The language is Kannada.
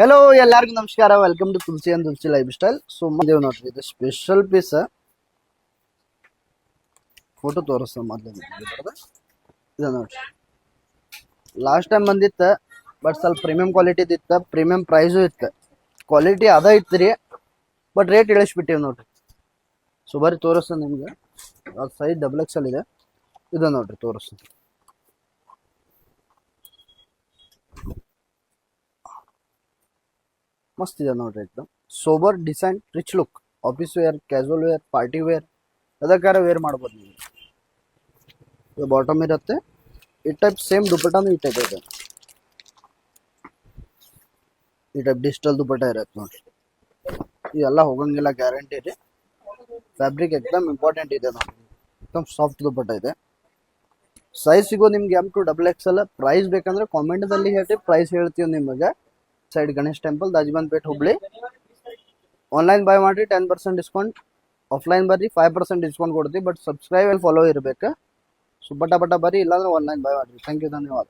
ಹೆಲೋ ಎಲ್ಲರಿಗೂ ನಮಸ್ಕಾರ. Welcome to Tulasi and Tulasi lifestyle. So ದೇವ್ ನೋಡ್ರಿ, ಇದು ಸ್ಪೆಷಲ್ ಪೀಸ್. ಫೋಟೋ ತೋರಿಸ್ತ ಮೊದ್ಲು ಇದು ನೋಡ್ರಿ. ಲಾಸ್ಟ್ ಟೈಮ್ ಬಂದಿತ್ತ, ಬಟ್ ಸ್ವಲ್ಪ ಪ್ರೀಮಿಯಂ ಕ್ವಾಲಿಟಿ ಇತ್ತ, ಪ್ರೀಮಿಯಂ ಪ್ರೈಸು ಇತ್ತು. ಕ್ವಾಲಿಟಿ ಅದ ಇತ್ತು ರೀ, ಬಟ್ ರೇಟ್ ಇಳಿಸ್ಬಿಟ್ಟಿವಿ ನೋಡ್ರಿ. ಸೊ ಬರ್ರಿ ತೋರಿಸ್ತ ನಿಮ್ಗೆ. ಅದು ಸೈಜ್ XXL ಇದೆ. ಇದು ನೋಡ್ರಿ ತೋರಿಸ್ತ. ಮಸ್ತ್ ಇದೆ ನೋಡ್ರಿ. एकदम sober design, rich look. Office wear, casual wear, party wear ಅದಕ್ಕಾರ ವೇರ್ ಮಾಡ್ಬೋದು ನೀವು. ಇದು ಬಾಟಮ್ ಇರುತ್ತೆ. ಈ ಟೈಪ್ ಸೇಮ್ ದುಪಟ್ಟಾನು ಈ ಟೈಪ್ ಇದೆ. ಈ ಟೈಪ್ ಡಿಜಿಟಲ್ ದುಪಟ್ಟ ಇರುತ್ತೆ ನೋಡ್ರಿ. ಇದೆಲ್ಲ ಹೋಗಂಗಿಲ್ಲ, ಗ್ಯಾರಂಟಿ ಇದೆ. ಫ್ಯಾಬ್ರಿಕ್ ಎಕ್ದಮ್ ಇಂಪಾರ್ಟೆಂಟ್ ಇದೆ ನೋಡ್ರಿ. एकदम ಸಾಫ್ಟ್ ದುಪಟ್ಟ ಇದೆ. ಸೈಜ್ ಸಿಗೋ ನಿಮ್ಗೆ M2 XXL. ಪ್ರೈಸ್ ಬೇಕಂದ್ರೆ ಕಾಮೆಂಟ್ದಲ್ಲಿ ಹೇಳಿ, ಪ್ರೈಸ್ ಹೇಳ್ತೀವಿ ನಿಮಗೆ. Side Ganesh temple, Dajibanpet, Hubli. Online buy ಮಾಡಿ 10% ಡಿಸ್ಕೌಂಟ್, ಆಫ್ಲೈನ್ ಬರ್ರಿ 5% ಡಿಸ್ಕೌಂಟ್ ಕೊಡ್ತೀವಿ. ಬಟ್ ಸಬ್ಸ್ಕ್ರೈಬ್ ಅಲ್ಲಿ ಫಾಲೋ ಇರಬೇಕು. ಸೊ ಬಟ ಬರ್ರಿ, ಇಲ್ಲಾಂದ್ರೆ ಆನ್ಲೈನ್ ಬೈ ಮಾಡ್ರಿ. ಥ್ಯಾಂಕ್ ಯು, ಧನ್ಯವಾದ.